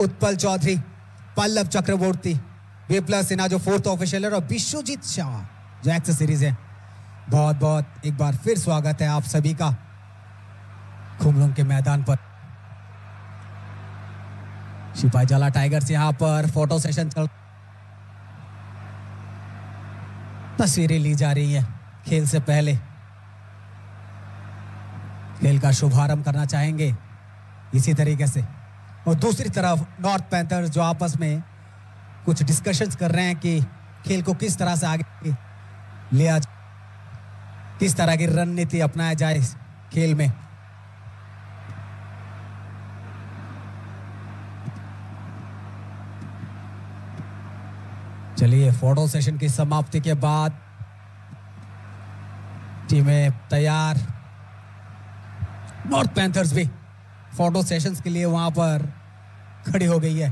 उत्पल चौधरी, पल्लव चक्रवर्ती, विप्लव सिन्हा जो 4th official है और विश्वजीत शाह जो एक्सेस सीरीज है। बहुत बहुत एक बार फिर स्वागत है आप सभी का खुमलुंग के मैदान पर। सिपाही जला टाइगर्स यहां पर फोटो सेशन चल, तस्वीरें ली जा रही है। खेल से पहले खेल का शुभारंभ करना चाहेंगे इसी तरीके से। और दूसरी तरफ नॉर्थ पैंथर्स जो आपस में कुछ डिस्कशंस कर रहे हैं कि खेल को किस तरह से आगे लिया जाए, किस तरह की रणनीति अपनाया जाए खेल में। चलिए, फोटो सेशन की समाप्ति के बाद टीमें तैयार। नॉर्थ पैंथर्स भी फोटो सेशंस के लिए वहां पर खड़ी हो गई है।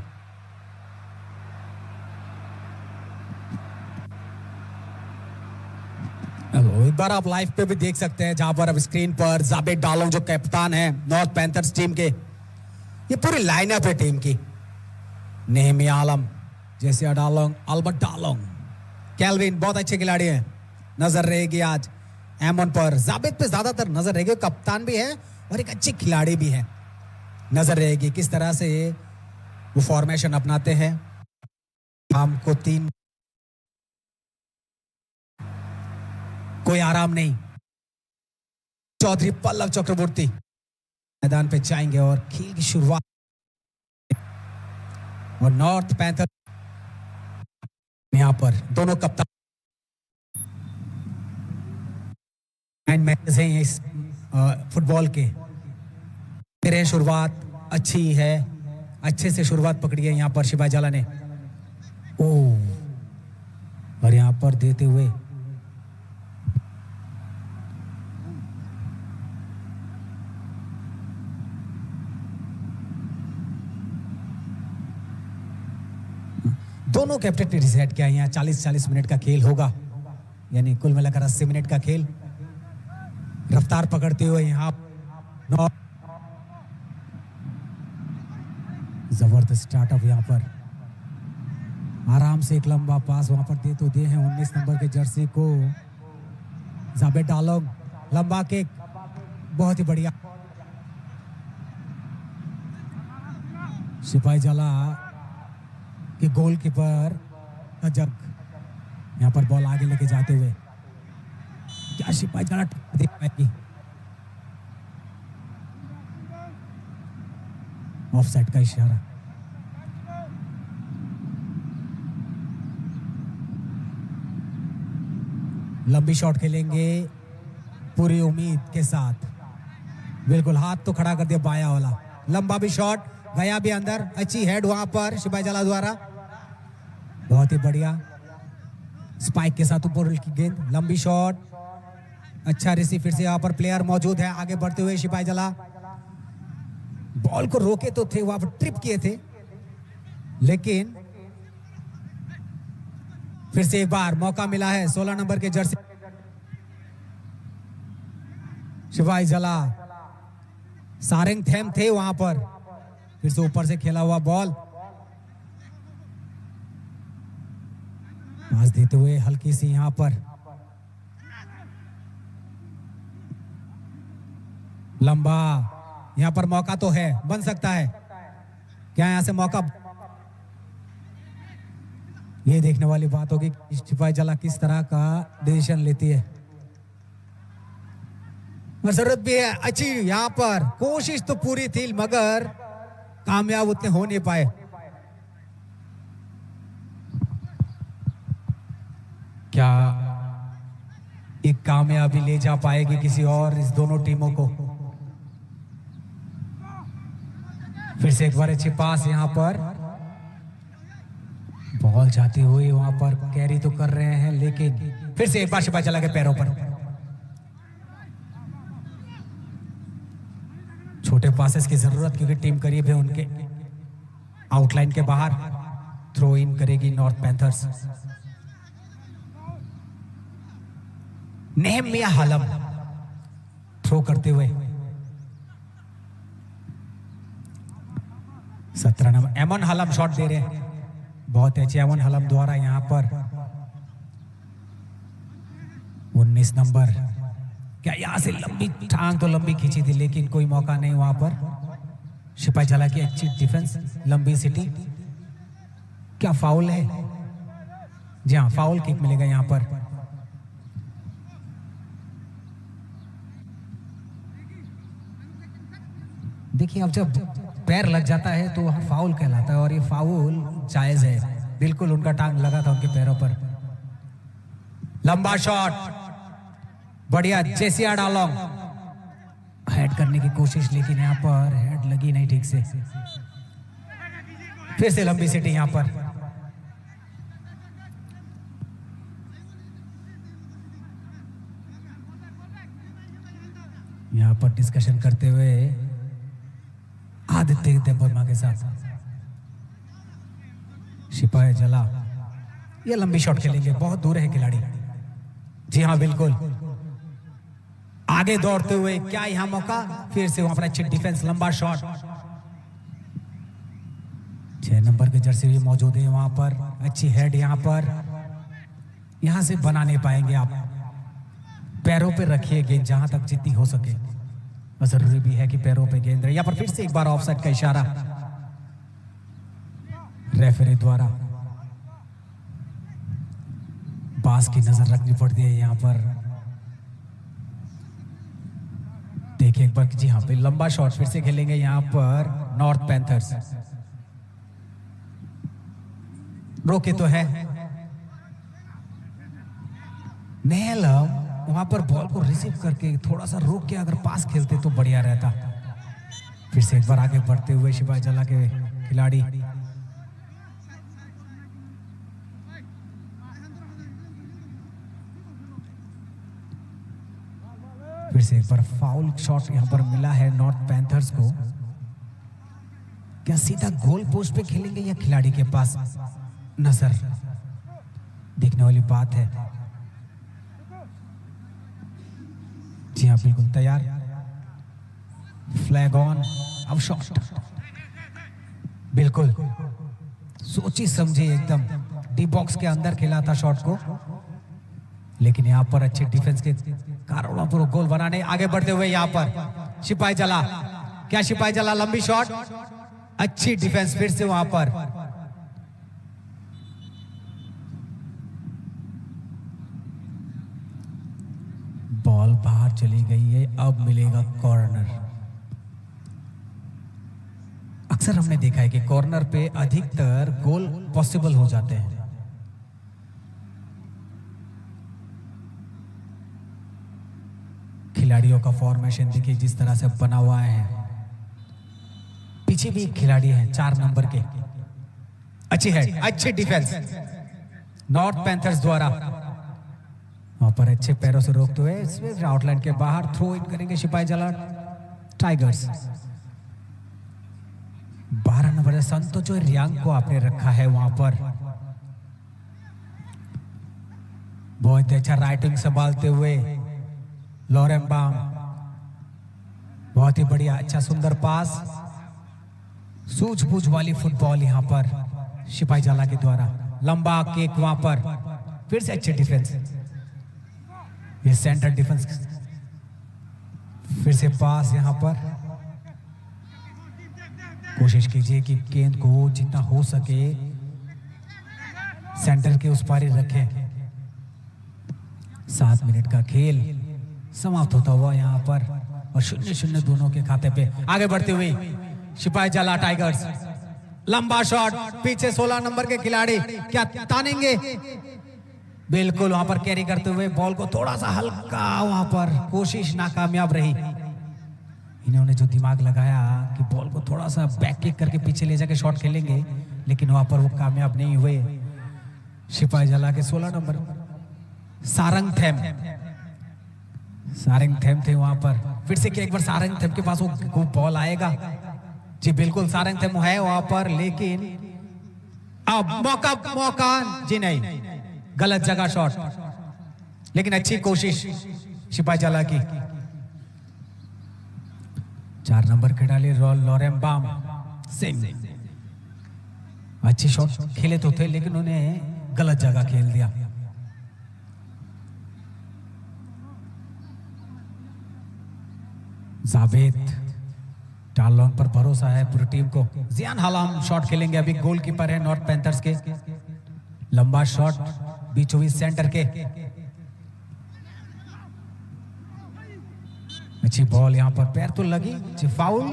एक बार आप लाइव पे भी देख सकते हैं जहां पर अब स्क्रीन पर जाबेद डालोंग जो कैप्टन है नॉर्थ पैंथर्स टीम के। ये पूरी लाइनअप है टीम की। नेहमिया आलम, जेसिया डालोंग, अल्बर्ट डालोंग, कैल्विन बहुत अच्छे खिलाड़ी हैं। नजर रहेगी आज एमन पर। जाबेद पे ज्यादातर नजर रहेगी, कप्तान भी है और एक अच्छे खिलाड़ी भी है। नजर रहेगी किस तरह से वो फॉर्मेशन अपनाते हैं। शाम को 3, कोई आराम नहीं। चौधरी पल्लव चक्रवर्ती मैदान पे जाएंगे और खेल की शुरुआत। और नॉर्थ पैंथर यहां पर दोनों कप्तान 9 मैचेस हैं इस फुटबॉल के। तेरे शुरुआत अच्छी है, अच्छे से शुरुआत पकड़ी है यहां पर सिपाही जाला ने। और यहां पर देते हुए दोनों कैप्टन ने डिसाइड किया यहाँ 40-40 मिनट का खेल होगा, यानी कुल मिलाकर 80 मिनट का खेल। रफ्तार पकड़ते हुए यहाँ जबरदस्त स्टार्टअप यहाँ पर। आराम से एक लंबा पास वहां पर दे तो दे हैं 19 नंबर के जर्सी को। जाबेद डालोंग, लंबा किक, बहुत ही बढ़िया। सिपाही जला कि गोलकीपर अजग यहां पर बॉल आगे लेके जाते हुए क्या सिपाही जला देख पाएगी? ऑफसाइड का इशारा। लंबी शॉट खेलेंगे पूरी उम्मीद के साथ। बिल्कुल हाथ तो खड़ा कर दिया बाया वाला। लंबा भी शॉट गया भी अंदर। अच्छी हेड वहां पर सिपाही जला द्वारा, बहुत ही बढ़िया। स्पाइक के साथ ऊपर की गेंद, लंबी शॉट, अच्छा रिसीव। फिर से यहाँ पर प्लेयर मौजूद है आगे बढ़ते हुए। सिपाही जला बॉल को रोके तो थे, वहां पर ट्रिप किए थे, लेकिन फिर से एक बार मौका मिला है 16 नंबर के जर्सी सिपाही जला। सारंग थेम थे वहां पर। फिर से ऊपर से खेला हुआ बॉल पास देते हुए हल्की सी यहां पर लंबा। यहां पर मौका तो है, बन सकता है क्या यहां से मौका? ये देखने वाली बात होगी सिपाही जला किस तरह का डिसीजन लेती है। जरूरत भी है अच्छी। यहां पर कोशिश तो पूरी थी मगर कामयाब उतने हो नहीं पाए। क्या एक कामयाबी ले जा पाएगी किसी और इस दोनों टीमों को? फिर से एक बार अच्छी पास यहां पर बॉल जाती हुई वहां पर कैरी तो कर रहे हैं, लेकिन फिर से एक बार सिपाही जला के पैरों पर। छोटे पासेस की जरूरत क्योंकि टीम करीब है उनके। आउटलाइन के बाहर थ्रो इन करेगी नॉर्थ पैंथर्स। नेहमिया आलम थ्रो करते हुए 17 नंबर एमन हलम शॉट दे रहे हैं, बहुत अच्छे एमन हलम द्वारा यहां पर। 19 नंबर, क्या यहां से लंबी टांग तो लंबी खींची थी लेकिन कोई मौका नहीं वहां पर। सिपाही जला की अच्छी डिफेंस, लंबी सिटी। क्या फाउल है? जी हाँ, फाउल किक मिलेगा यहां पर। देखिए अब जब पैर लग जाता है तो वहां फाउल कहलाता है और ये फाउल जायज है। बिल्कुल उनका टांग लगा था उनके पैरों पर। लंबा शॉट, बढ़िया जेसिया डालोंग हेड करने की कोशिश, लेकिन यहां पर हेड लगी नहीं ठीक से। फिर से लंबी सिटी यहां पर। यहां पर डिस्कशन करते हुए आदित्य देववर्मा के साथ सिपाही जला, ये लंबी शॉट खेलेंगे, बहुत दूर है खिलाड़ी। जी हाँ बिल्कुल, आगे दौड़ते हुए क्या यहां मौका? फिर से वहां पर अच्छी डिफेंस, लंबा शॉट। 6 नंबर के जर्सी भी मौजूद है वहां पर। अच्छी हेड यहां पर, यहां से बना नहीं पाएंगे आप। पैरों पे रखिए गेंद जहां तक जितनी हो सके, और जरूरी भी है कि पैरों पे गेंद रहे। यहां पर फिर से एक बार ऑफसाइड का इशारा रेफरी द्वारा। पास की नजर रखनी पड़ती है यहां पर। देखिए एक बार, जी हाँ, लंबा शॉट फिर से खेलेंगे यहां पर नॉर्थ पैंथर्स। रोके तो है नेहलम, वहां पर बॉल को रिसीव करके थोड़ा सा रोक के अगर पास खेलते तो बढ़िया रहता। फिर से एक बार आगे बढ़ते हुए सिपाही जला के खिलाड़ी। फिर से एक बार फाउल शॉट यहां पर मिला है नॉर्थ पैंथर्स को। क्या सीधा गोल पोस्ट पे खेलेंगे या खिलाड़ी के पास नजर, देखने वाली बात है। जी हाँ बिल्कुल तैयार, फ्लैग ऑन। अब शॉट बिल्कुल सोची समझी एकदम डी बॉक्स के अंदर खेला था शॉट को, लेकिन यहां पर अच्छे डिफेंस के कारण पर गोल बनाने आगे बढ़ते हुए यहां पर सिपाही जला। क्या सिपाही जला लंबी शॉट, अच्छी डिफेंस फिर से वहां पर। बॉल बाहर चली गई है, अब मिलेगा कॉर्नर। अक्सर हमने देखा है कि कॉर्नर पे अधिकतर गोल पॉसिबल हो जाते हैं। खिलाड़ियों का फॉर्मेशन देखिए जिस तरह से बना हुआ है। पीछे भी एक खिलाड़ी है 4 नंबर के। अच्छी हेड, अच्छी डिफेंस नॉर्थ पैंथर्स द्वारा। वहां पर अच्छे पैरों से रोकते हुए आउटलाइन के बाहर थ्रो इन करेंगे सिपाही जला टाइगर्स। 12 नंबर संतो जो रियांग को आपने रखा है वहां पर। बहुत अच्छा राइटिंग संभालते हुए लोरेम्बाम, बहुत ही बढ़िया, अच्छा सुंदर पास, सूझबूझ वाली फुटबॉल यहां पर सिपाही जला के द्वारा। लंबा केक वहां पर, फिर से अच्छी डिफेंस, ये सेंटर डिफेंस। फिर से पास यहां पर। कोशिश कीजिए कि गेंद को जितना हो सके सेंटर के उस पार ही रखें। 7 मिनट का खेल समाप्त होता हुआ यहां पर, और 0-0 दोनों के खाते पे। आगे बढ़ते हुए सिपाही जला टाइगर्स, लंबा शॉट, पीछे 16 नंबर के खिलाड़ी क्या तानेंगे? बिल्कुल वहां पर कैरी करते हुए बॉल को थोड़ा सा हल्का, वहां पर कोशिश नाकामयाब रही। इन्होंने जो दिमाग लगाया कि बॉल को थोड़ा सा बैक किक करके पीछे ले जाके शॉट खेलेंगे, लेकिन वहां पर वो कामयाब नहीं हुए। सिपाही जला के 16 नंबर सारंग थेम थे वहां पर। फिर से क्या एक बार सारंग थेम के पास वो बॉल आएगा? जी बिल्कुल सारंग थेम है वहां पर, लेकिन अब मौका जी नहीं, गलत जगह शॉट, लेकिन अच्छी कोशिश सिपाही जला की। 4 नंबर खिलाड़ी लोरेम्बाम सिंह अच्छे शॉट खेले तो थे लेकिन उन्हें गलत जगह खेल दिया। जावेद डार्लॉन्ग पर भरोसा है पूरी टीम को। जियान हलाम शॉट खेलेंगे, अभी गोलकीपर है नॉर्थ पैंथर्स के। लंबा शॉट बीचों बीच सेंटर के। अच्छी बॉल, यहां पर पैर तो लगी जी, फाउल।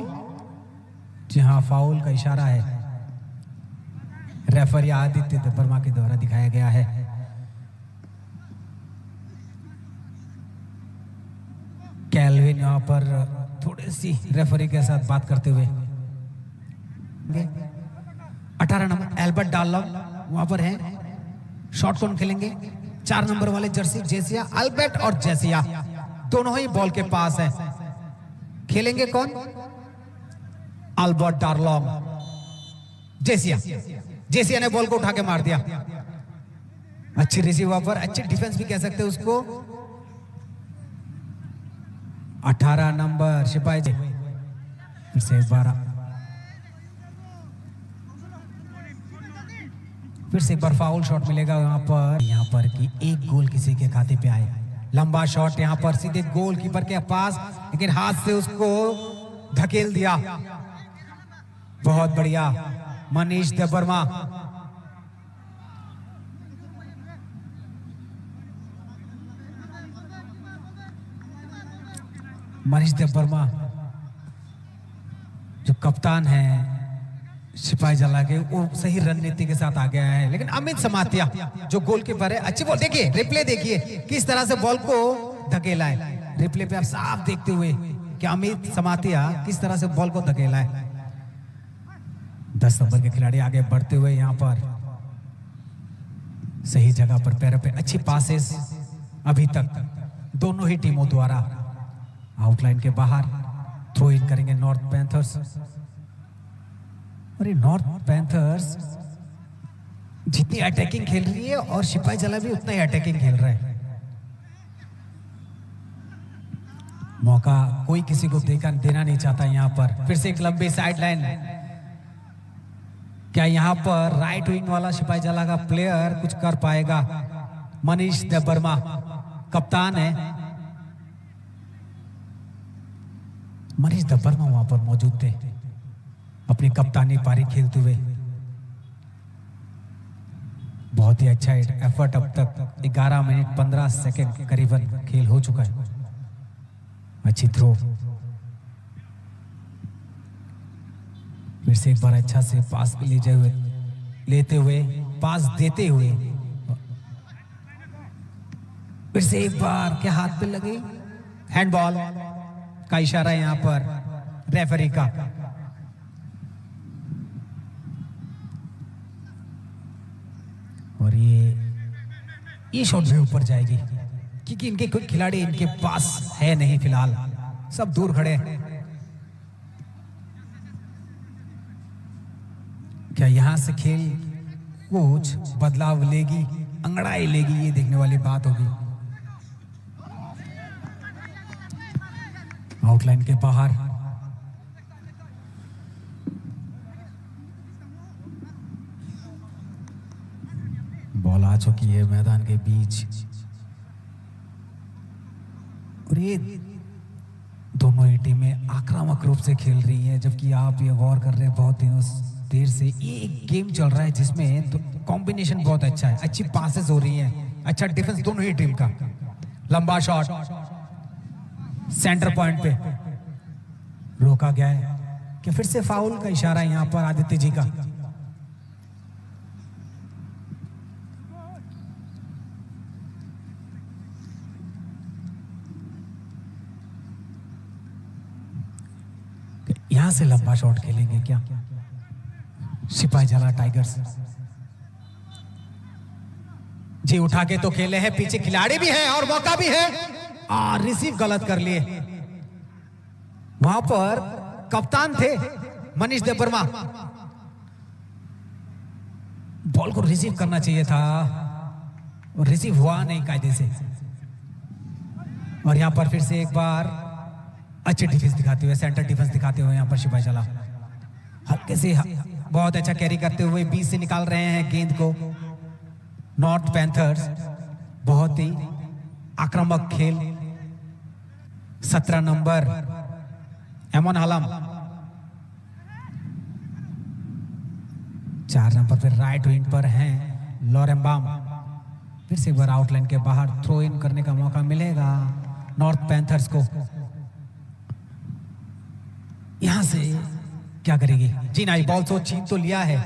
जी हाँ, फाउल का इशारा है। रेफरी आदित्य देबबर्मा के द्वारा दिखाया गया है। कैल्विन यहां पर थोड़ी सी रेफरी के साथ बात करते हुए। 18 नंबर एल्बर्ट डार्लॉन्ग वहां पर है। शॉट कौन खेलेंगे? 4 नंबर वाले जर्सी जेसिया, अल्बर्ट और जेसिया दोनों ही बॉल के पास है। खेलेंगे कौन? अल्बर्ट डार्लॉन्ग। जेसिया ने बॉल को उठा के मार दिया। अच्छी रिसीव वहां पर, अच्छी डिफेंस भी कह सकते हैं उसको। 18 नंबर सिपाही जी फिर से 12, फिर से एक बार फाउल शॉट मिलेगा यहाँ पर कि एक गोल किसी के खाते पे आए। लंबा शॉट यहाँ पर सीधे गोलकीपर के पास, लेकिन हाथ से उसको धकेल दिया। बहुत बढ़िया मनीष देबबर्मा। मनीष देबबर्मा जो कप्तान है सिपाही जला के, वो सही रणनीति के साथ आ गया है। लेकिन अमित समातिया जो गोलकीपर है, अच्छी बॉल, देखिए रिप्ले देखिए किस तरह से बॉल को धकेला है। रिप्ले पे आप साफ देखते हुए कि अमित समातिया किस तरह से बॉल को धकेला है। 10 नंबर के खिलाड़ी आगे बढ़ते हुए यहाँ पर सही जगह पर पैरों पे अच्छी पासेस अभी तक दोनों ही टीमों द्वारा। आउटलाइन के बाहर थ्रो इन करेंगे नॉर्थ पैंथर्स। और ये नॉर्थ पैंथर्स जितनी अटैकिंग खेल रही है और सिपाही जला भी उतना ही अटैकिंग खेल रहा है। मौका कोई किसी को देना नहीं चाहता। यहाँ पर फिर से एक लंबी साइड लाइन। क्या यहाँ पर राइट विंग वाला सिपाही जला का प्लेयर कुछ कर पाएगा? मनीष देबबर्मा कप्तान है। मनीष देबबर्मा वहां पर मौजूद थे अपनी कप्तानी पारी खेलते हुए। बहुत ही अच्छा एफर्ट। अब तक 11 मिनट 15 सेकंड करीबन खेल हो चुका है। अच्छी थ्रो, फिर से एक बार अच्छा से पास लेते हुए पास देते हुए, फिर से एक बार क्या हाथ पे लगे? हैंडबॉल का इशारा है यहाँ पर रेफरी का। और ये शॉट भी ऊपर जाएगी क्योंकि इनके कोई खिलाड़ी इनके पास है नहीं फिलहाल, सब दूर खड़े हैं। क्या यहां से खेल कुछ बदलाव लेगी, अंगड़ाई लेगी? ये देखने वाली बात होगी। आउटलाइन के बाहर बॉल आ चुकी है मैदान के बीच। और ये दोनों ही टीमें आक्रामक रूप से खेल रही हैं, जबकि आप ये गौर कर रहे हैं बहुत दिनों देर से ये एक गेम चल रहा है जिसमें तो कॉम्बिनेशन बहुत अच्छा है, अच्छी पासेस हो रही हैं, अच्छा डिफेंस दोनों ही टीम का। लंबा शॉट सेंटर पॉइंट पे रोका गया है कि फिर से फाउल का इशारा है यहां पर आदित्य जी का। यहां से लंबा शॉट खेलेंगे क्या सिपाही जला टाइगर्स? जी उठा के तो खेले हैं, पीछे खिलाड़ी भी है और मौका भी है, और रिसीव गलत कर लिए। वहां पर कप्तान थे मनीष देबबर्मा, बॉल को रिसीव करना चाहिए था और रिसीव हुआ नहीं कायदे से। और यहां पर फिर से एक बार अच्छी डिफेंस दिखाते हुए, सेंटर डिफेंस दिखाते हुए यहां पर सिपाही जला हल्के से बहुत अच्छा कैरी करते हुए बीच से निकाल रहे हैं गेंद को नॉर्थ पैंथर्स। बहुत ही आक्रामक खेल। 17 नंबर एमन आलम। 4 नंबर पे राइट विंग पर हैं लॉरेम्बाम। फिर से एक बार आउटलाइन के बाहर थ्रो इन करने का मौका मिलेगा नॉर्थ पैंथर्स को। यहां से क्या करेगी? जी नहीं, बॉल तो छीन तो लिया है।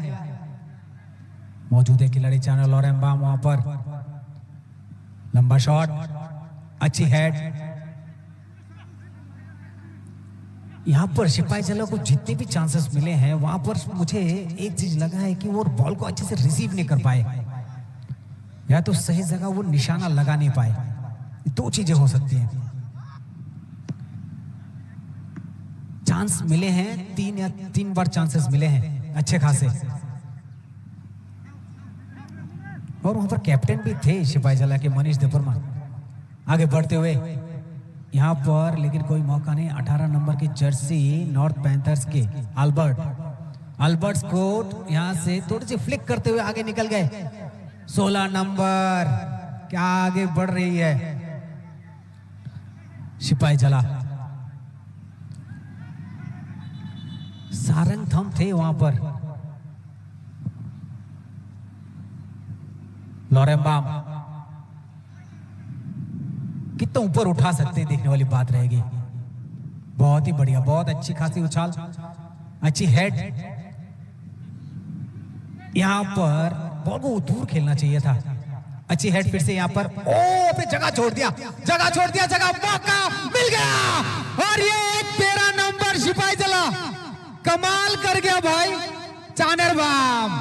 मौजूद है खिलाड़ी चैनल लॉरेम्बाम वहां पर। लंबा शॉट, अच्छी हेड। यहां पर सिपाही जला को जितने भी चांसेस मिले हैं वहां पर मुझे एक चीज लगा है कि वो बॉल को अच्छे से रिसीव नहीं कर पाए, या तो सही जगह वो निशाना लगा नहीं पाए। दो चीजें हो सकती हैं। चांस मिले हैं 3 बार चांसेस मिले हैं अच्छे खासे। और वहां पर कैप्टन भी थे सिपाही जला के मनीष देववर्मा। आगे बढ़ते हुए यहां पर लेकिन कोई मौका नहीं। 18 नंबर की जर्सी नॉर्थ पैंथर्स के अल्बर्ट्स को यहां से थोड़ी सी फ्लिक करते हुए आगे निकल गए। 16 नंबर क्या आगे बढ़ रही है सिपाही जला। सारंग थम थे वहां पर। लॉरेम्बाम कितना ऊपर उठा सकते हैं, देखने वाली बात रहेगी। बहुत ही बढ़िया, बहुत अच्छी खासी उछाल, अच्छी हेड। यहां पर बॉल को दूर खेलना चाहिए था। अच्छी हेड फिर से यहां पर। ओ पे जगह छोड़ दिया, जगह मौका मिल गया। और ये 13 नंबर सिपाही जला कमाल कर गया भाई चानरबाम।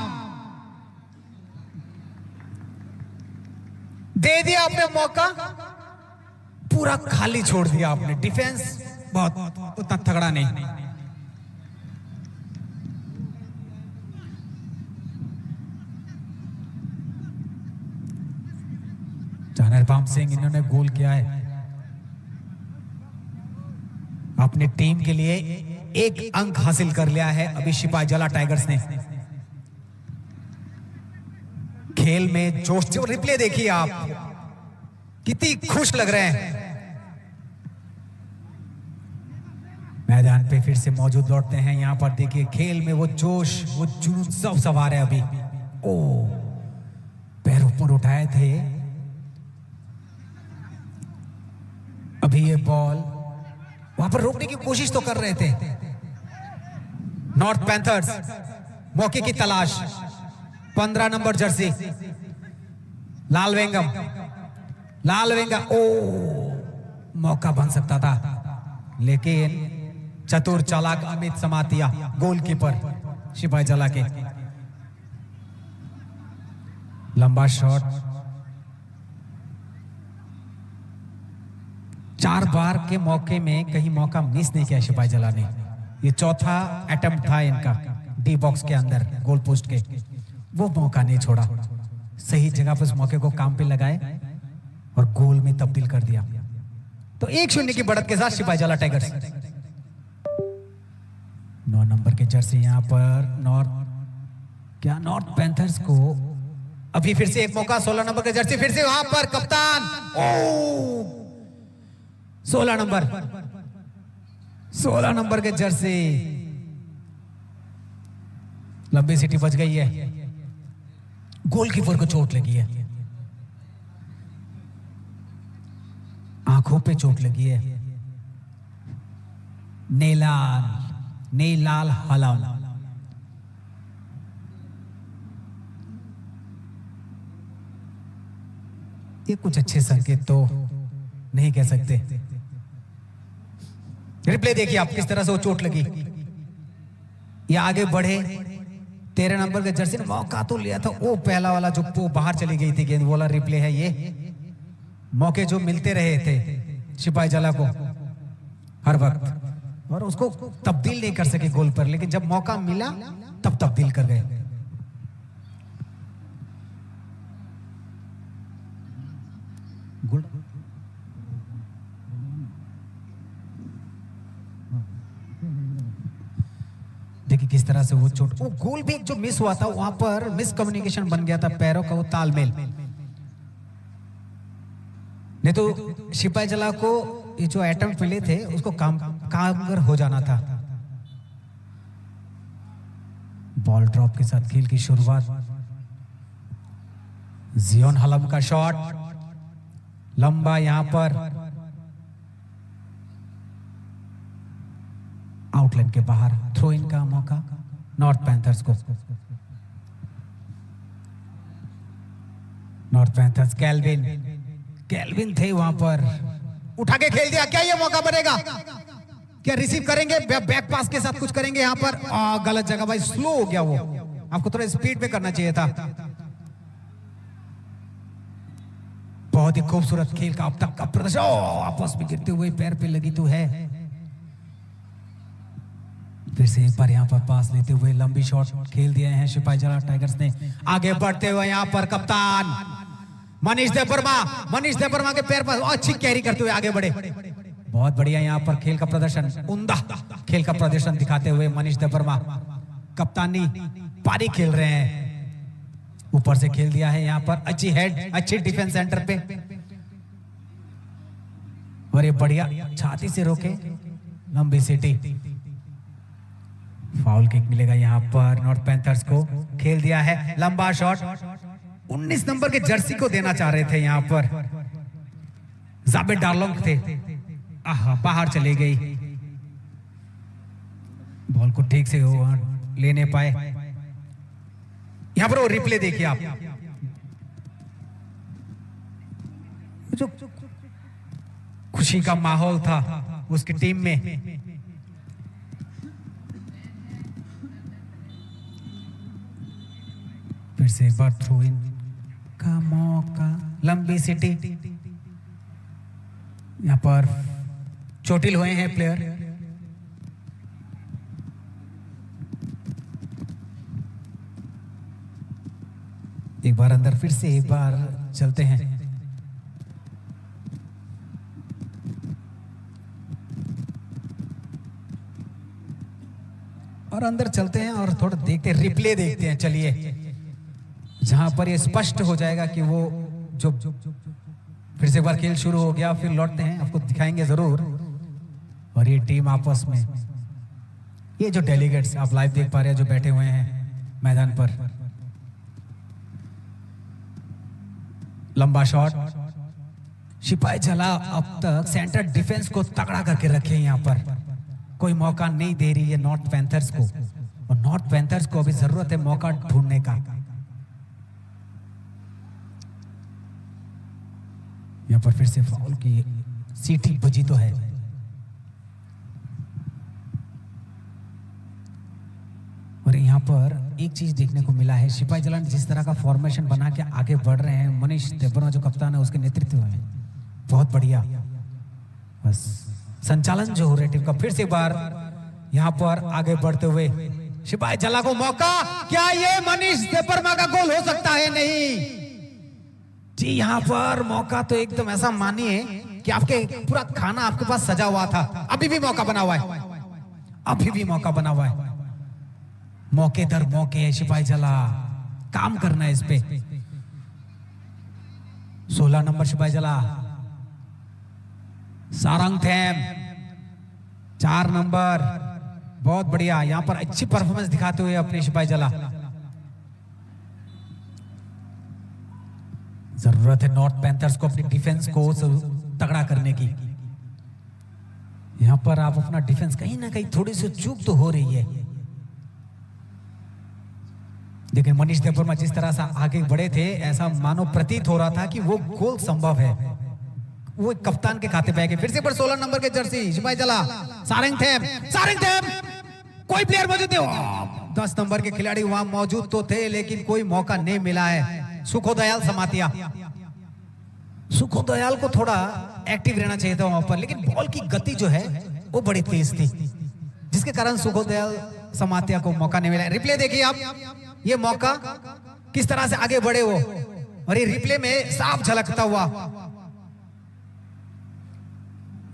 दे दिया आपने मौका, पूरा खाली छोड़ दिया आपने। डिफेंस बहुत उतना तगड़ा नहीं। चानरबाम सिंह इन्होंने गोल किया है अपनी टीम के लिए। 1 अंक हासिल कर लिया है अभी सिपाही जला टाइगर्स ने। खेल में जोश। रिप्ले देखिए आप, कितनी खुश लग रहे हैं। मैदान पे फिर से मौजूद लौटते हैं। यहां पर देखिए खेल में वो जोश, वो जुनून सब सवार है अभी। ओ पैर ऊपर उठाए थे अभी। ये बॉल वहां पर रोकने की कोशिश तो कर रहे थे नॉर्थ पैंथर्स। मौके की तलाश। 15 नंबर जर्सी लालवेंगम। ओ मौका बन सकता था लेकिन चतुर चालाक अमित समातिया गोलकीपर सिपाही जला के। लंबा शॉट। 4 बार के मौके में कहीं मौका मिस नहीं किया सिपाही जला ने। ये चौथा अटेम्प्ट था इनका डी बॉक्स के अंदर गोल पोस्ट के। वो मौका नहीं छोड़ा, सही जगह पर उस मौके को काम पे लगाए और गोल में तब्दील कर दिया। तो 1-0 की बढ़त के साथ सिपाही जला टाइगर्स। 9 नंबर के जर्सी यहां पर नॉर्थ पैंथर्स को अभी फिर से एक मौका। 16 नंबर के जर्सी फिर से वहां पर कप्तान। ओ 16 नंबर के जर्सी। लंबी सिटी बच गई है। गोलकीपर को चोट लगी है, आंखों पे चोट लगी है। नेलाल हलम। ये कुछ अच्छे संकेत तो नहीं कह सकते। रिप्ले देखिए आप, किस तरह से वो चोट लगी। ये आगे बढ़े। 13 नंबर के जर्सी ने मौका तो लिया था। वो पहला वाला जो वो बाहर चली गई थी गेंद वाला रिप्ले है ये। मौके जो मिलते रहे थे सिपाही जला को हर वक्त, और उसको तब्दील नहीं कर सके गोल पर, लेकिन जब मौका मिला तब तब्दील कर गए। देखिए किस तरह से वो चोट, वो गोल भी जो मिस हुआ था वहां पर मिसकम्युनिकेशन बन गया था, पैरों का वो तालमेल। नहीं तो सिपाही जला को ये जो अटेम्प्ट मिले थे उसको कामगर हो जाना था। बॉल ड्रॉप के साथ खेल की शुरुआत। जियोन हलम का शॉट लंबा, यहां पर आउटलाइन के बाहर, थ्रो इन का मौका नॉर्थ पैंथर्स को। नॉर्थ पैंथर्स कैल्विन थे वहां पर, उठा के खेल दिया। क्या ये मौका बनेगा? क्या रिसीव करेंगे? बैक पास के साथ कुछ करेंगे यहां पर? गलत जगह भाई, स्लो हो गया वो, आपको थोड़ा स्पीड में करना चाहिए था। बहुत ही खूबसूरत खेल का अब तक का प्रदर्शन। आपस में गिरते हुए पैर पे लगी तो है। फिर से एक बार यहाँ पर पास लेते हुए लंबी शॉट खेल दिए हैं सिपाही जला टाइगर्स ने। आगे बढ़ते हुए यहाँ पर कप्तान मनीष देववर्मा के पैर पर अच्छी कैरी करते हुए आगे बढ़े। बहुत बढ़िया यहाँ पर खेल का प्रदर्शन, उम्दा खेल का प्रदर्शन दिखाते हुए मनीष देववर्मा कप्तानी पारी खेल रहे हैं। ऊपर से खेल दिया है यहाँ पर, अच्छी हेड, अच्छी डिफेंस सेंटर पे, और ये बढ़िया छाती से रोके लंबी सीटी। फाउल किक मिलेगा यहाँ पर नॉर्थ पैंथर्स को। खेल दिया है लंबा शॉट, 19 नंबर के जर्सी को देना चाह रहे थे यहाँ पर, जाबेद डार्लोंग थे। बाहर चली गई, बॉल को ठीक से लेने पाए। यहां पर वो रिप्ले देखिए आप, जो खुशी का माहौल था उसकी टीम में। फिर से एक बार थ्रो इन का मौका, लंबी सिटी। यहां पर चोटिल हुए हैं प्लेयर। एक बार अंदर, फिर से एक बार चलते हैं। और अंदर चलते हैं और थोड़ा देखते हैं, रिप्ले देखते हैं। चलिए, जहां पर ये स्पष्ट हो जाएगा कि वो जो फिर से एक बार खेल शुरू हो गया। फिर लौटते हैं, आपको दिखाएंगे जरूर। और ये टीम आपस में, ये जो डेलीगेट्स आप लाइव देख पा रहे हैं जो बैठे हुए हैं मैदान पर। लंबा शॉट, सिपाही जला अब तक सेंटर डिफेंस को तगड़ा करके रखे हैं। यहां पर कोई मौका नहीं दे रही है नॉर्थ पैंथर्स को, और नॉर्थ पैंथर्स को अभी जरूरत है मौका ढूंढने का। यहां पर फिर से फाउल की सीटी बजी तो है। और यहाँ पर एक चीज देखने को मिला है, सिपाही जला जिस तरह का फॉर्मेशन बना के आगे बढ़ रहे हैं, मनीष देववर्मा जो कप्तान है उसके नेतृत्व में बहुत बढ़िया बस संचालन जो हो रहा है टीम का। फिर से एक बार यहाँ पर आगे बढ़ते हुए सिपाही जला को मौका, क्या ये मनीष देववर्मा का गोल हो सकता है? नहीं जी, यहाँ पर मौका तो एकदम ऐसा मानिए कि आपके पूरा खाना आपके पास सजा हुआ था। अभी भी मौका बना हुआ है, अभी भी मौका बना हुआ है। मौके दर मौके है, सिपाही जला काम करना है इस पे। 16 नंबर सिपाही जला, सारंगथेम 4 नंबर, बहुत बढ़िया यहां पर अच्छी परफॉर्मेंस दिखाते हुए अपने सिपाही जला। जरूरत है नॉर्थ पैंथर्स को अपनी डिफेंस को तगड़ा करने की। यहां पर आप अपना डिफेंस कहीं ना कहीं थोड़ी सी चूक तो हो रही है, लेकिन मनीष देववर्मा जिस तरह से आगे बढ़े थे ऐसा मानो प्रतीत हो रहा था कि वो गोल संभव है। वो कप्तान के खाते पे आएंगे। फिर से पर 16 नंबर के जर्सी सिपाही जला, सारंगथेम कोई प्लेयर मौजूद थे? 10 नंबर के खिलाड़ी वहां मौजूद तो थे लेकिन कोई मौका नहीं मिला है। सुखोदयाल समातिया, सुखोदयाल को थोड़ा एक्टिव रहना चाहिए था वहां पर, लेकिन बॉल की गति जो है वो बड़ी तेज थी जिसके कारण सुखोदयाल समातिया को मौका नहीं मिला। रिप्ले देखिए आप, ये मौका किस तरह से आगे बढ़े वो, और ये रिप्ले में साफ झलकता हुआ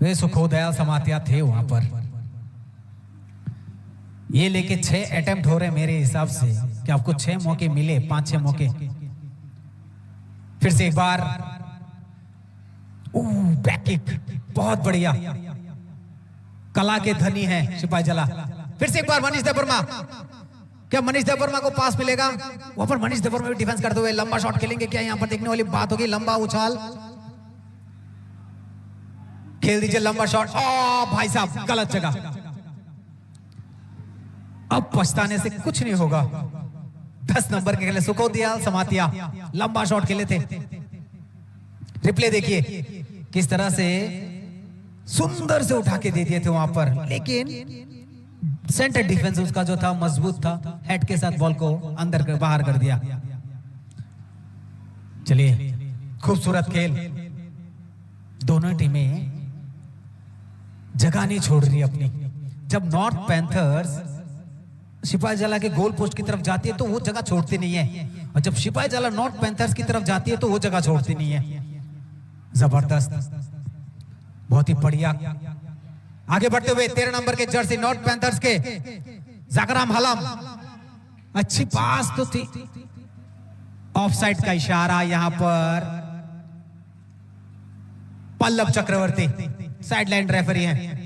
वे सुखोदयाल समातिया थे वहां पर। ये लेके 6 अटेम्प्ट हो रहे हैं मेरे हिसाब से कि आपको 6 मौके मिले, 5-6 मौके। फिर से एक बार बैक किक, बहुत बढ़िया, कला के धनी है सिपाही जला। फिर से एक बार मनीष देववर्मा, क्या मनीष देववर्मा को पास मिलेगा? वहां पर मनीष देववर्मा भी डिफेंस करते हुए लंबा शॉट खेलेंगे क्या? यहां पर देखने वाली बात होगी, लंबा उछाल खेल दीजिए, लंबा शॉट। भाई साहब गलत जगह। अब पछताने से कुछ नहीं होगा। 10 नंबर के खेले सुखोदिया समातिया लंबा शॉट खेले थे। रिप्ले देखिए किस तरह से सुंदर से उठा के दे दिए थे वहां पर, लेकिन सेंटर डिफेंस उसका जो था मजबूत था, हेड के साथ बॉल को अंदर कर बाहर कर दिया। चलिए खूबसूरत खेल, दोनों टीमें जगह नहीं छोड़ रही अपनी। जब नॉर्थ पैंथर्स सिपाही जला के गोल पोस्ट की तरफ जाती है तो वो जगह छोड़ती नहीं है, और जब सिपाही जला नॉर्थ पैंथर्स की तरफ जाती है तो वो जगह छोड़ती नहीं है। जबरदस्त, बहुत ही बढ़िया। आगे बढ़ते हुए 13 नंबर के जर्सी नॉर्थ पैंथर्स के जागराम हलम, अच्छी पास तो थी, ऑफसाइड का इशारा यहां पर पल्लव चक्रवर्ती साइडलाइन रेफरी हैं।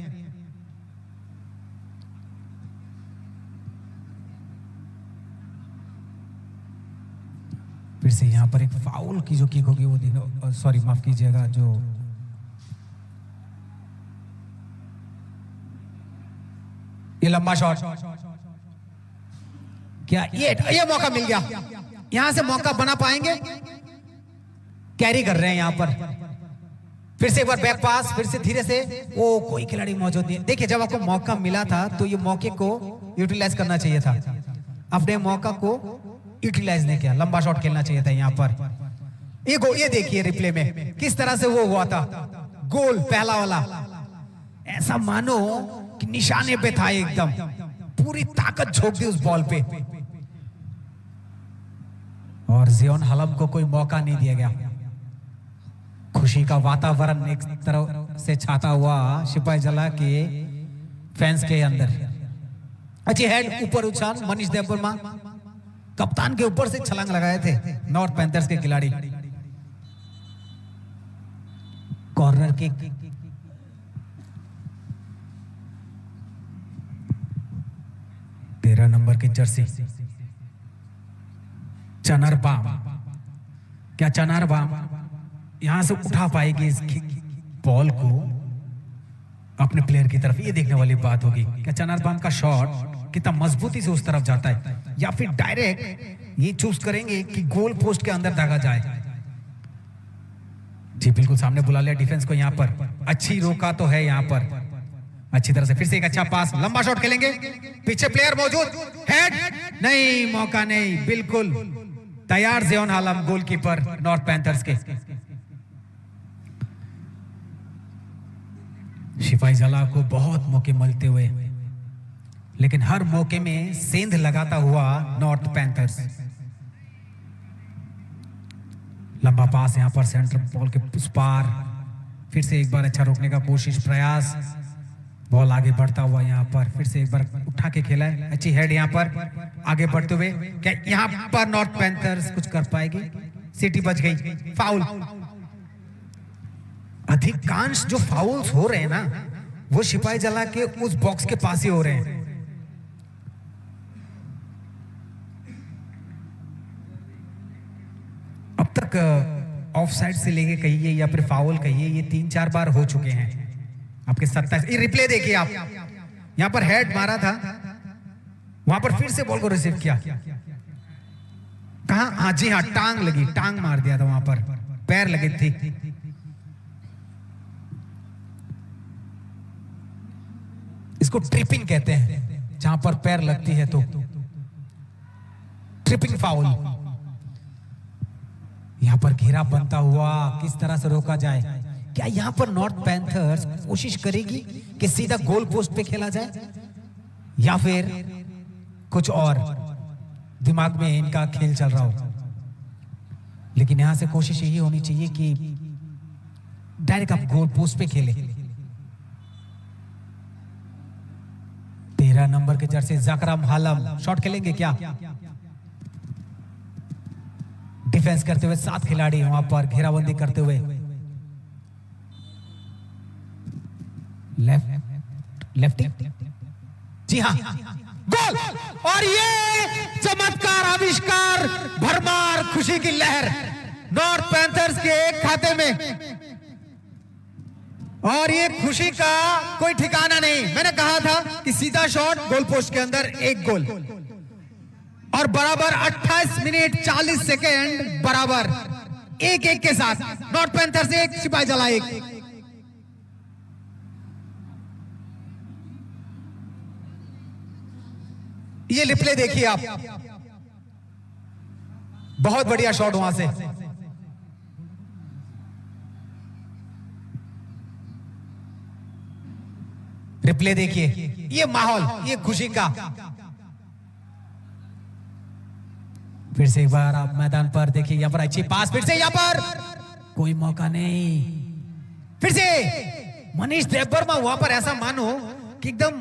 फिर से यहां पर एक फाउल की जो किक होगी वो देखो, सॉरी माफ कीजिएगा, जो ये लंबा शॉट, क्या ये मौका मिल गया? यहां से मौका बना पाएंगे? कैरी कर रहे हैं यहां पर। फिर से एक बार बैक पास, फिर से धीरे से, कोई खिलाड़ी मौजूद नहीं है। देखिए जब आपको मौका मिला था तो ये मौके को यूटिलाइज करना चाहिए था, अपने मौका को यूटिलाइज नहीं किया, लंबा शॉट खेलना चाहिए था यहां पर। ये देखिए रिप्ले में किस तरह से वो हुआ था गोल, पहला वाला, ऐसा मानो कि निशाने पे था, एकदम पूरी ताकत झोंक दी उस बॉल पे, और जियोन हलम को कोई मौका नहीं दिया गया। खुशी का वातावरण एक तरह से छाता हुआ सिपाही जला के फैंस के अंदर। अच्छी हेड ऊपर उछाल, मनीष देववर्मा कप्तान के ऊपर से छलांग लगाए थे नॉर्थ पैंथर्स के खिलाड़ी। कॉर्नर किक, तेरह नंबर की जर्सी चनरबाम, क्या चनरबाम यहां से उठा पाएगी इस बॉल को अपने प्लेयर की तरफ? ये देखने वाली बात होगी, क्या चनरबाम का शॉट कितना मजबूती से उस तरफ जाता है, या फिर डायरेक्ट ये चूज करेंगे कि गोल पोस्ट के अंदर दागा जाए। जी बिल्कुल, सामने बुला लिया डिफेंस को, यहां पर अच्छी रोका तो है यहां पर अच्छी तरह से। फिर से एक अच्छा पास, लंबा शॉट खेलेंगे, पीछे प्लेयर मौजूद, हेड नहीं, मौका नहीं, बिल्कुल तैयार Xeon Halam goalkeeper north panthers के। सिपाही जला को बहुत मौके मिलते हुए, लेकिन हर मौके में सेंध लगाता हुआ नॉर्थ पैंथर्स। लंबा पास यहां पर सेंटर बॉल के उस पार, फिर से एक बार अच्छा रोकने का कोशिश, प्रयास, बॉल आगे बढ़ता हुआ यहां पर, फिर से एक बार उठा के खेला है, अच्छी हेड यहां पर आगे बढ़ते हुए। क्या यहां पर नॉर्थ पैंथर्स कुछ कर पाएगी? सिटी बच गई, फाउल। अधिकांश जो फाउल्स हो रहे हैं ना, वो सिपाही जला के उस बॉक्स के पास ही हो रहे हैं। अब तक ऑफ साइड से लेके कहिए या फिर फाउल कहिए, ये 3-4 बार हो चुके हैं आपके 27। ये रिप्ले देखिए आप, यहां पर हेड मारा था, वहां पर फिर से बॉल को रिसीव किया, कहा? हाँ जी हाँ, टांग लगी, टांग मार दिया था वहां पर, पैर लगी थी। इसको ट्रिपिंग कहते हैं, जहां पर पैर लगती है तो ट्रिपिंग फाउल। यहां पर घेरा बनता हुआ किस तरह से रोका जाए? क्या यहां पर नॉर्थ पैंथर्स कोशिश करेगी कि सीधा गोल पोस्ट पे खेला जाए, या फिर कुछ और दिमाग में इनका खेल चल रहा हो? लेकिन यहां से कोशिश यही होनी चाहिए कि डायरेक्ट आप गोल पोस्ट पे खेले। 13 नंबर के जर्सी जकरम हालम शॉट खेलेंगे क्या? डिफेंस करते हुए 7 खिलाड़ी वहां पर घेराबंदी करते हुए। लेफ्टी जी हाँ, गोल। और ये चमत्कार, आविष्कार, भरमार खुशी की लहर नॉर्थ पैंथर्स के खाते में। और ये खुशी का कोई ठिकाना नहीं। मैंने कहा था कि सीधा शॉट गोल पोस्ट के अंदर 1 गोल और बराबर 28 मिनट 40 सेकेंड बराबर 1-1 के साथ नॉर्थ पैंथर्स 1 सिपाही जला 1। ये रिप्ले देखिए आप, बहुत बढ़िया शॉट वहां से। रिप्ले देखिए, ये माहौल, ये खुशी का। फिर से एक बार आप मैदान पर देखिए, यहां पर अच्छी पास, फिर से यहां पर कोई मौका नहीं। फिर से मनीष देववर्मा वहां पर ऐसा मानो कि एकदम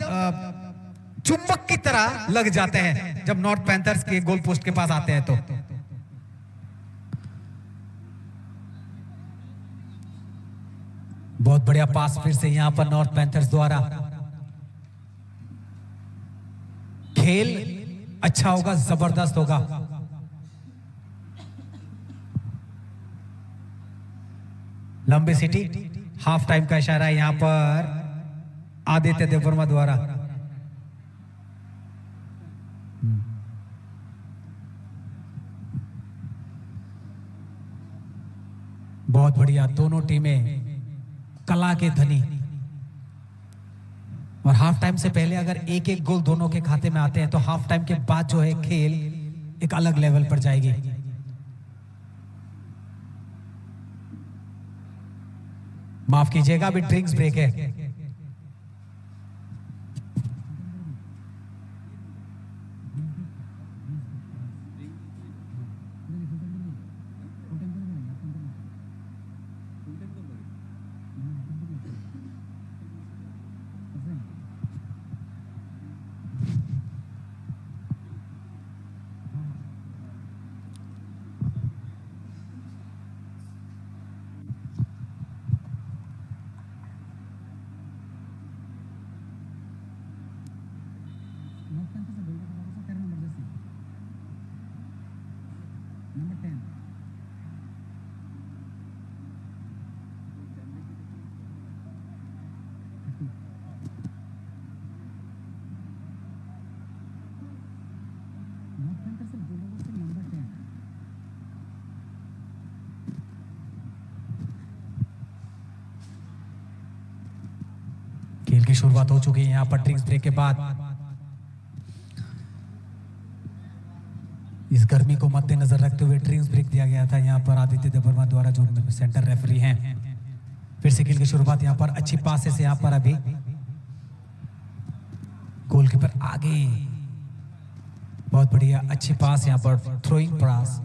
चुंबक की तरह लग जाते हैं जब नॉर्थ पैंथर्स के गोल पोस्ट के पास आते हैं तो। बहुत बढ़िया पास फिर से यहां पर नॉर्थ पैंथर्स द्वारा। खेल अच्छा होगा, जबरदस्त होगा। लंबी सिटी, हाफ टाइम का इशारा है यहां पर आदित्य देववर्मा द्वारा। बहुत बढ़िया, दोनों टीमें कला के धनी। और हाफ टाइम से पहले अगर 1-1 गोल दोनों के खाते में आते हैं तो हाफ टाइम के बाद जो है खेल एक अलग लेवल पर जाएगी। माफ कीजिएगा, अभी ड्रिंक्स ब्रेक है। खेल की शुरुआत हो चुकी है यहां पर ड्रिंक्स ब्रेक के बाद। इस गर्मी को मद्देनजर रखते हुए ड्रिंक्स ब्रेक दिया गया था यहां पर आदित्य देववर्मा द्वारा, जो सेंटर रेफरी हैं। फिर से खेल की शुरुआत यहां पर अच्छी पास से यहां पर अभी गोलकीपर आगे, बहुत बढ़िया अच्छी पास यहां पर, थ्रोइंग पास।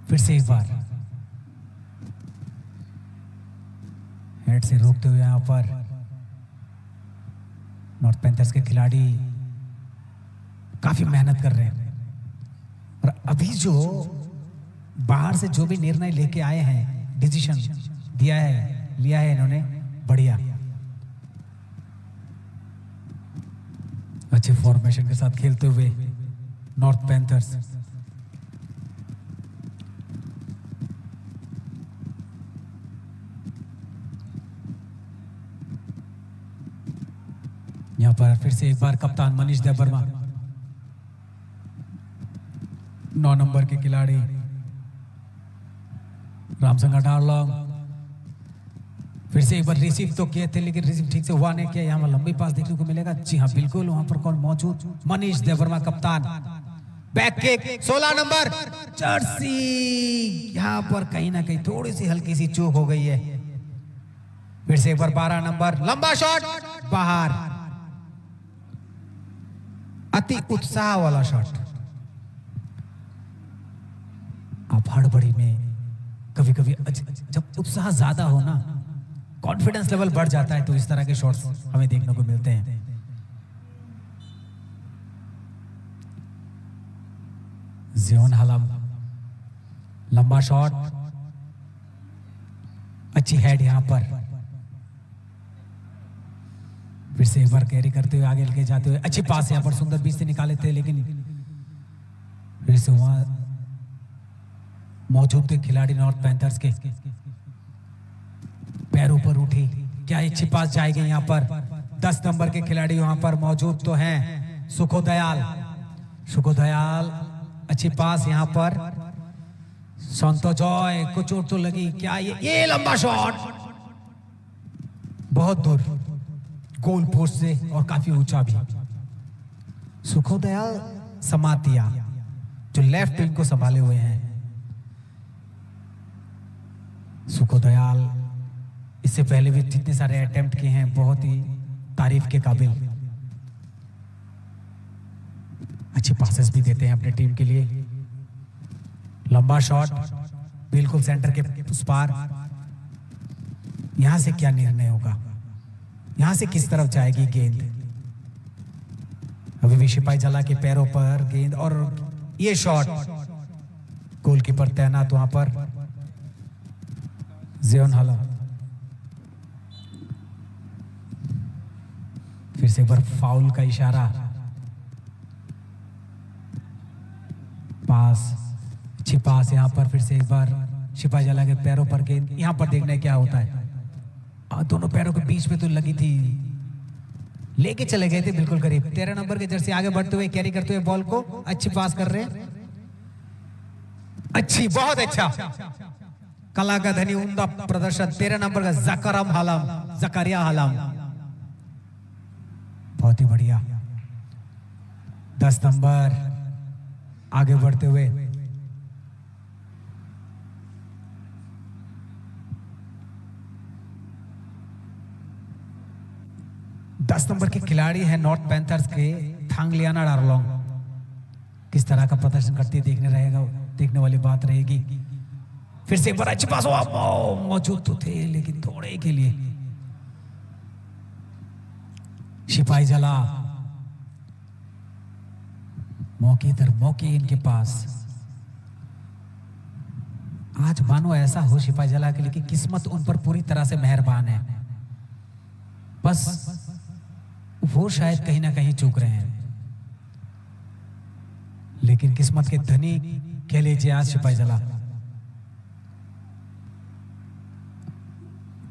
फिर से एक बार हेड से रोकते हुए यहां पर नॉर्थ पैंथर्स के खिलाड़ी काफी मेहनत कर रहे हैं। और अभी जो बाहर से जो भी निर्णय लेके आए हैं, डिसीजन लिया है इन्होंने, बढ़िया अच्छे फॉर्मेशन के साथ खेलते हुए नॉर्थ पैंथर्स। यहां पर फिर से एक बार कप्तान मनीष देववर्मा, 9 नंबर के खिलाड़ी रामसंगा डार्लॉन्ग। फिर से एक बार रिसीव तो किए थे लेकिन रिसीव ठीक से हुआ नहीं किया। यहाँ लंबी पास देखने को मिलेगा। जी हाँ बिल्कुल, वहां पर कौन मौजूद? मनीष देववर्मा कप्तान। बैक किक 16 नंबर जर्सी, यहाँ पर कहीं ना कहीं थोड़ी सी हल्की सी चूक हो गई है। फिर से एक बार 12 नंबर, लंबा शॉट बाहर, अति उत्साह वाला शॉट। आप हड़बड़ी में कभी कभी जब उत्साह ज्यादा हो ना कॉन्फिडेंस लेवल बढ़ जाता है तो इस तरह के शॉट्स हमें देखने को मिलते हैं। जियोन हलम, लंबा शॉट, अच्छी हेड यहां पर, फिर से एक बार कैरी करते हुए आगे लेके जाते हुए अच्छी पास यहां पर सुंदर बीच से निकाले थे, लेकिन फिर से वहां मौजूद थे खिलाड़ी नॉर्थ पैंथर्स के, पैरों पर उठी, क्या अच्छी पास जाएगी यहां पर। 10 नंबर के खिलाड़ी वहां पर मौजूद तो हैं, सुखोदयाल, अच्छी पास यहां पर, संतो जॉय को चोट तो लगी, क्या ये लंबा शॉट बहुत दूर गोल पोस्ट से और काफी ऊंचा भी। सुखोदयाल समातिया जो लेफ्ट विंग को संभाले हुए हैं, सुखोदयाल इससे पहले भी जितने सारे अटेम्प्ट किए हैं बहुत ही तारीफ के काबिल, अच्छी पासेस भी देते हैं अपने टीम के लिए। लंबा शॉट बिल्कुल सेंटर के उस पार, यहां से क्या निर्णय होगा, यहां से किस तरफ जाएगी गेंद। अभी भी सिपाही जला के पैरों पर गेंद और ये शॉट, गोलकीपर तैनात वहां पर जियोन हलम, फिर से एक बार फाउल का इशारा, पास, अच्छी पास यहां पर, फिर से एक बार सिपाही जला के पैरों पर गेंद, यहां पर देखना है क्या होता है। दोनों पैरों के बीच में तो लगी थी, लेके चले गए थे बिल्कुल करीब। 13 नंबर के जर्सी आगे बढ़ते हुए कैरी करते हुए बॉल को अच्छी पास कर रहे हैं, अच्छी, बहुत अच्छा, कला का धनी उम्दा प्रदर्शन 13 नंबर का जकरिया हलम, बहुत ही बढ़िया। 10 नंबर आगे बढ़ते हुए, दस नंबर के खिलाड़ी हैं नॉर्थ पैंथर्स के थांगलियाना डारलोंग, किस तरह का प्रदर्शन करती देखने वाली बात रहेगी। फिर से एक बार अच्छी पास, मौजूद तो थे लेकिन थोड़े के लिए। सिपाही जला, मौके दर मौके इनके पास। आज मानो ऐसा हो सिपाही जला के लिए कि किस्मत उन पर पूरी तरह से मेहरबान है, बस वो शायद कहीं ना कहीं चूक रहे हैं, लेकिन किस्मत के धनी कह लीजिए आज सिपाही जला।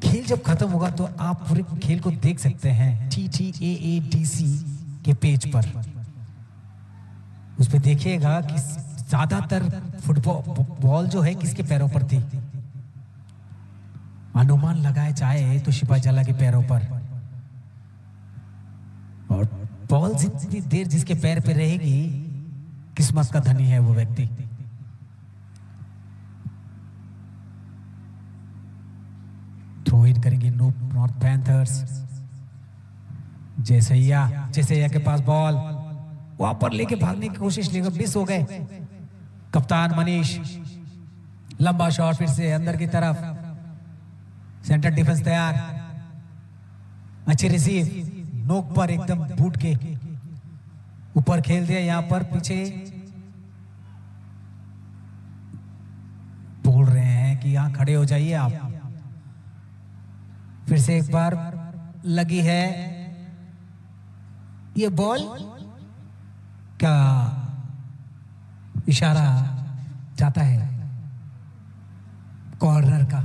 खेल जब खत्म होगा तो आप पूरे खेल को देख सकते हैं TTAADC के पेज पर, उस पर देखिएगा कि ज्यादातर फुटबॉल बॉल जो है किसके पैरों पर थी। अनुमान लगाए जाए तो सिपाही जला के पैरों पर, और बॉल जितनी देर जिसके पैर पे रहेगी किस्मत का धनी है वो व्यक्ति। थ्रो इन करेंगे नॉर्थ पैंथर्स। जैसैया के पास बॉल, वहां पर लेके भागने की कोशिश, लेकर मिस हो गए। कप्तान मनीष, लंबा शॉट फिर से अंदर की तरफ, सेंटर डिफेंस तैयार, अच्छी रिसीव, नोक पर एकदम बूट के ऊपर खेल दिया। यहां पर पीछे बोल रहे हैं कि यहां खड़े हो जाइए आप। फिर से एक बार लगी है ये बॉल, क्या इशारा जाता है कॉर्नर का।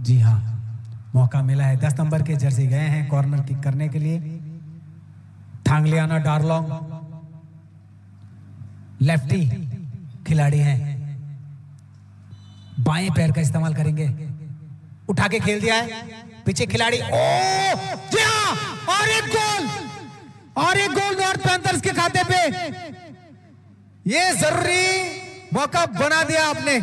जी हाँ, मौका मिला है। 10 नंबर के जर्सी गए हैं कॉर्नर किक करने के लिए। थांगलियाना डारलोंग लेफ्टी खिलाड़ी हैं, बाएं पैर का इस्तेमाल करेंगे। उठा के खेल दिया है, पीछे खिलाड़ी, जी हाँ, और एक गोल नॉर्थ पैंथर्स के खाते पे। ये जरूरी मौका बना दिया आपने।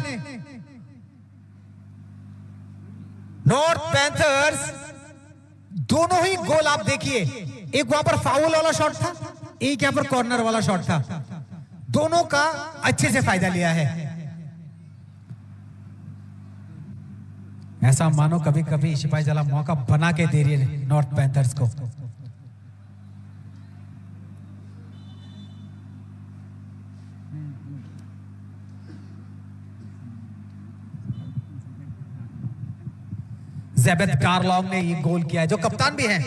नॉर्थ पैंथर्स दोनों ही गोल आप देखिए, एक वहां पर फाउल वाला शॉट था, एक यहां पर कॉर्नर वाला शॉट था। दोनों का अच्छे से फायदा लिया है। ऐसा मानो कभी कभी सिपाही जला मौका बना के दे रही है नॉर्थ पैंथर्स को। ज़ेबेद डार्लॉन्ग ने ये गोल किया है, जो कप्तान भी हैं,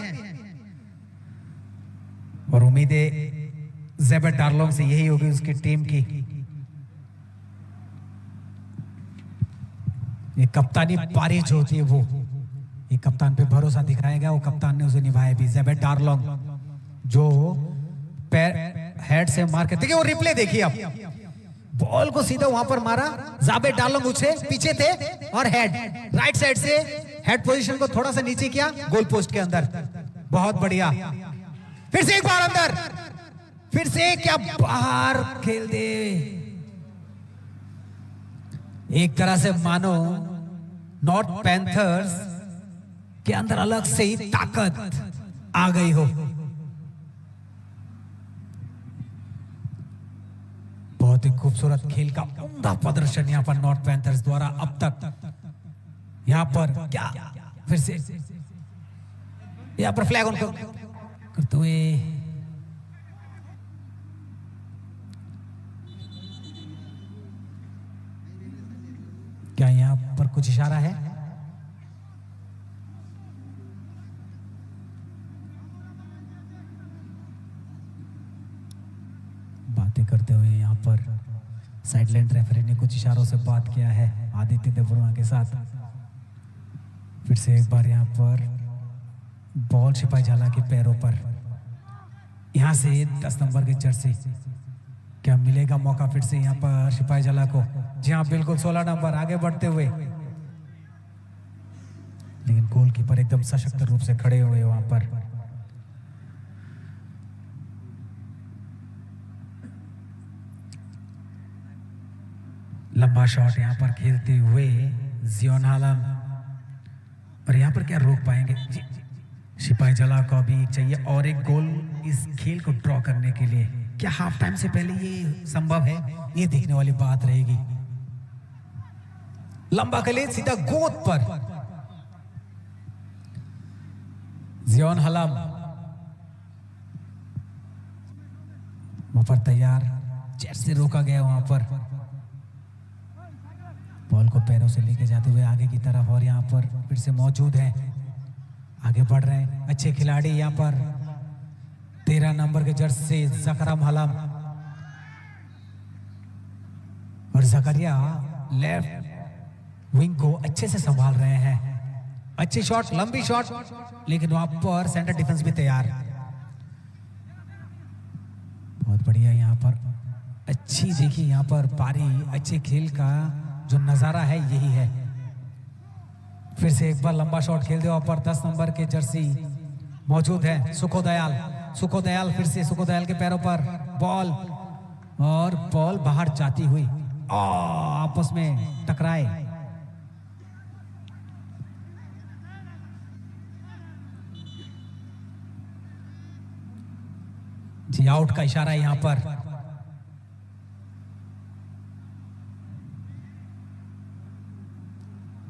और उम्मीद है ज़ेबेद डार्लॉन्ग से यही होगी उसकी टीम की। ये कप्तानी पारी जो होती है वो ये कप्तान पे भरोसा दिखाएगा, वो कप्तान ने उसे निभाया भी। ज़ेबेद डार्लॉन्ग जो पैर हेड से मार के, देखिए वो रिप्ले देखिए आप, बॉल को सीधा वहां पर मारा, ज़ेबेद डार्लॉन्ग उससे पीछे थे और हेड राइट साइड से हेड पोजीशन को थोड़ा सा नीचे किया, गोल पोस्ट के अंदर। बहुत बढ़िया, फिर से एक बार अंदर, फिर से क्या बाहर खेल दे। एक तरह से मानो नॉर्थ पैंथर्स के अंदर अलग से ही ताकत आ गई हो। बहुत ही खूबसूरत खेल का उम्दा प्रदर्शन यहां पर नॉर्थ पैंथर्स द्वारा अब तक। यहां पर क्या फिर से यहां पर फ्लैग ऑन करते हुए, क्या यहां पर कुछ इशारा है? बातें करते हुए यहां पर साइडलाइन रेफरी ने कुछ इशारों से बात किया है आदित्य देववर्मा के साथ। फिर से एक बार यहां पर बॉल सिपाही झाला के पैरों पर, यहां से 10 नंबर की जर्सी, क्या मिलेगा मौका फिर से यहां पर सिपाही झाला को? जी हाँ बिल्कुल, 16 नंबर आगे बढ़ते हुए, लेकिन गोलकीपर एकदम सशक्त रूप से खड़े हुए वहां पर। लंबा शॉट यहां पर खेलते हुए जियोन आलम, और यहां पर क्या रोक पाएंगे? सिपाही जला को भी चाहिए और एक गोल इस खेल को ड्रॉ करने के लिए। क्या हाफ टाइम से पहले ये संभव है? ये देखने वाली बात रहेगी। लंबा खेले सीधा गोद पर, जियोन हलम वहां पर तैयार, चेस्ट से रोका गया वहां पर, बॉल को पैरों से लेके जाते हुए आगे की तरफ, और यहां पर फिर से मौजूद है, आगे बढ़ रहे हैं अच्छे खिलाड़ी यहां पर। 13 नंबर के जर्सी से जकरम हलम, और जकरिया लेफ्ट विंग को अच्छे से संभाल रहे हैं। अच्छी शॉट, लंबी शॉट, लेकिन वहां पर सेंटर डिफेंस भी तैयार। बहुत बढ़िया यहां पर अच्छी, देखिए यहां पर पारी, अच्छे खेल का जो नजारा है यही है। फिर से एक बार लंबा शॉट खेल दो पर 10 नंबर के जर्सी मौजूद है सुखोदयाल। सुखोदयाल फिर से सुखोदयाल के पैरों पर बॉल, और बॉल बाहर जाती हुई आपस में टकराए। जी आउट का इशारा है यहां पर।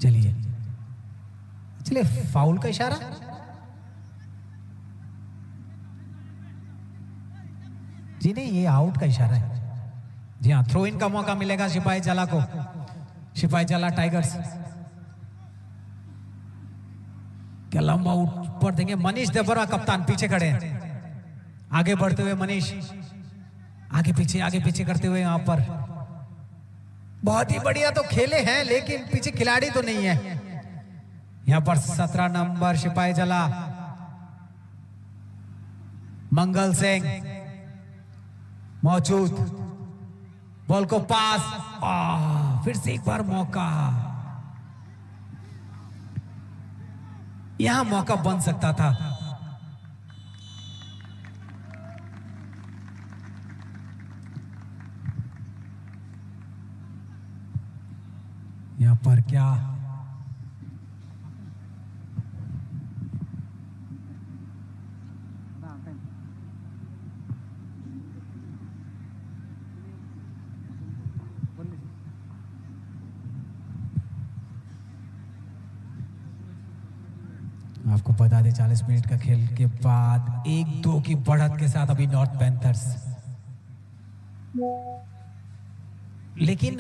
चलिए चलिए, फाउल का इशारा। जी नहीं, ये आउट का इशारा है। जी हाँ, थ्रो इन का मौका मिलेगा सिपाही जला को, सिपाही जला टाइगर्स। क्या लंबा ऊपर देंगे? मनीष देवरा कप्तान पीछे खड़े हैं, आगे बढ़ते हुए मनीष आगे पीछे करते हुए यहां पर। बहुत ही बढ़िया तो खेले हैं, लेकिन पीछे खिलाड़ी तो नहीं है यहां पर। 17 नंबर सिपाही जला मंगल सिंह मौजूद, बॉल को पास, फिर से एक बार मौका, यहां मौका बन सकता था। यहां पर क्या आपको बता दें 40 मिनट का खेल के बाद 1-2 की बढ़त के साथ अभी नॉर्थ पैंथर्स, लेकिन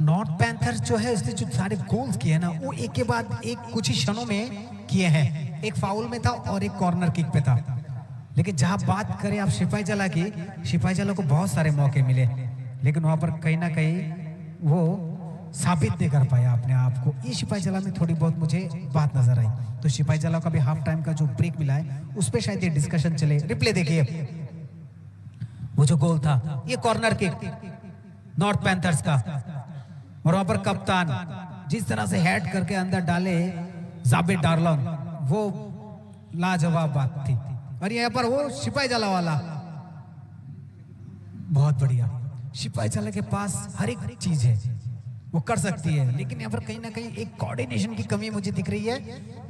नॉर्थ पैंथर्स जो है उसने जो सारे गोल्स किए हैं ना वो एक के बाद एक कुछ ही क्षणों में किए हैं। एक फाउल में था और एक कॉर्नर किक पे था। लेकिन जहां बात करें आप सिपाही जला की, सिपाही जला को बहुत सारे मौके मिले लेकिन वहां पर कहीं ना कहीं वो साबित नहीं कर पाया अपने आप को। ये सिपाही जला में थोड़ी बहुत मुझे बात नजर आई। तो सिपाही जला का भी हाफ टाइम का जो ब्रेक मिला है उस पर शायद ये डिस्कशन चले। रिप्ले देखिए, वो जो गोल था ये कॉर्नर किक नॉर्थ पैंथर्स का, और वहां पर कप्तान जिस तरह से हेड करके अंदर डाले जाबेद डार्लंग, वो लाजवाब बात थी। और यहाँ पर वो सिपाही जला वाला बहुत बढ़िया। सिपाही जला के पास हर एक चीज है, वो कर सकती है, लेकिन यहाँ पर कहीं ना कहीं एक कोऑर्डिनेशन की कमी मुझे दिख रही है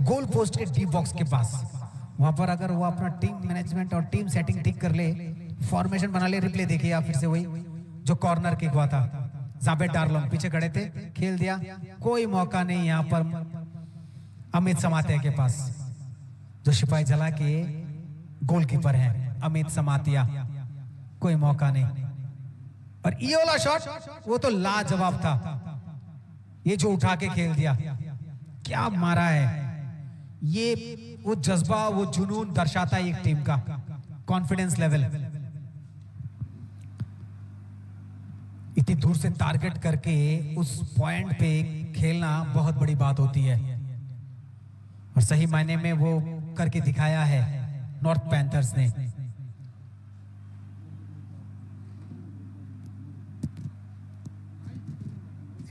गोल पोस्ट के डी बॉक्स के पास। वहां पर अगर वो अपना टीम मैनेजमेंट और टीम सेटिंग ठीक कर ले, फॉर्मेशन बना ले। रिप्ले देखिए आप फिर से, वही जो कॉर्नर किक हुआ था, जाबेद डार्लंग पीछे खड़े थे, खेल दिया, कोई मौका नहीं यहाँ पर अमित समातिया के पास, जो सिपाही जला के गोलकीपर हैं अमित समातिया, कोई मौका नहीं। और ये वाला शॉट वो तो लाजवाब था, ये जो उठा के खेल दिया, क्या मारा है। ये वो जज्बा, वो जुनून दर्शाता है एक टीम का कॉन्फिडेंस लेवल। इतनी दूर से टारगेट करके उस पॉइंट पे खेलना बहुत बड़ी बात होती है, और सही मायने में वो करके दिखाया है नॉर्थ पैंथर्स ने।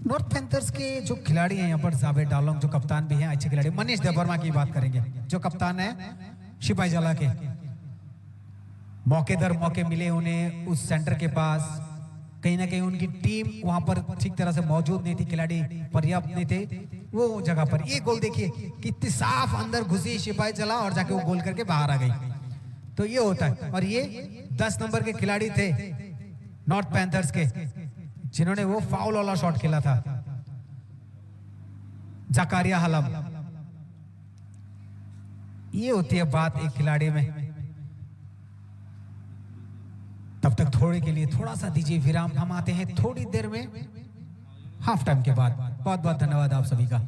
नॉर्थ पैंथर्स के जो खिलाड़ी हैं यहाँ पर, जाबेद डार्लंग जो कप्तान भी हैं, अच्छे खिलाड़ी। मनीष देववर्मा की बात करेंगे जो कप्तान है सिपाही जला के। मौके दर मौके मिले उन्हें उस सेंटर के पास, कहीं ना कहीं उनकी टीम वहां पर ठीक तरह से मौजूद नहीं थी, खिलाड़ी पर्याप्त नहीं थे वो जगह पर। ये गोल देखिए कितनी साफ अंदर घुसी सिपाही जला और जाके वो गोल करके बाहर आ गई। तो ये होता है। और ये 10 नंबर के खिलाड़ी थे नॉर्थ पैंथर्स के, जिन्होंने वो फाउल वाला शॉट खेला था, जकारिया हलम। ये होती है बात एक खिलाड़ी में। तब तक थोड़े के लिए थोड़ा सा दीजिए विराम, हम आते हैं थोड़ी देर में हाफ टाइम के बाद। बहुत बहुत धन्यवाद आप सभी का।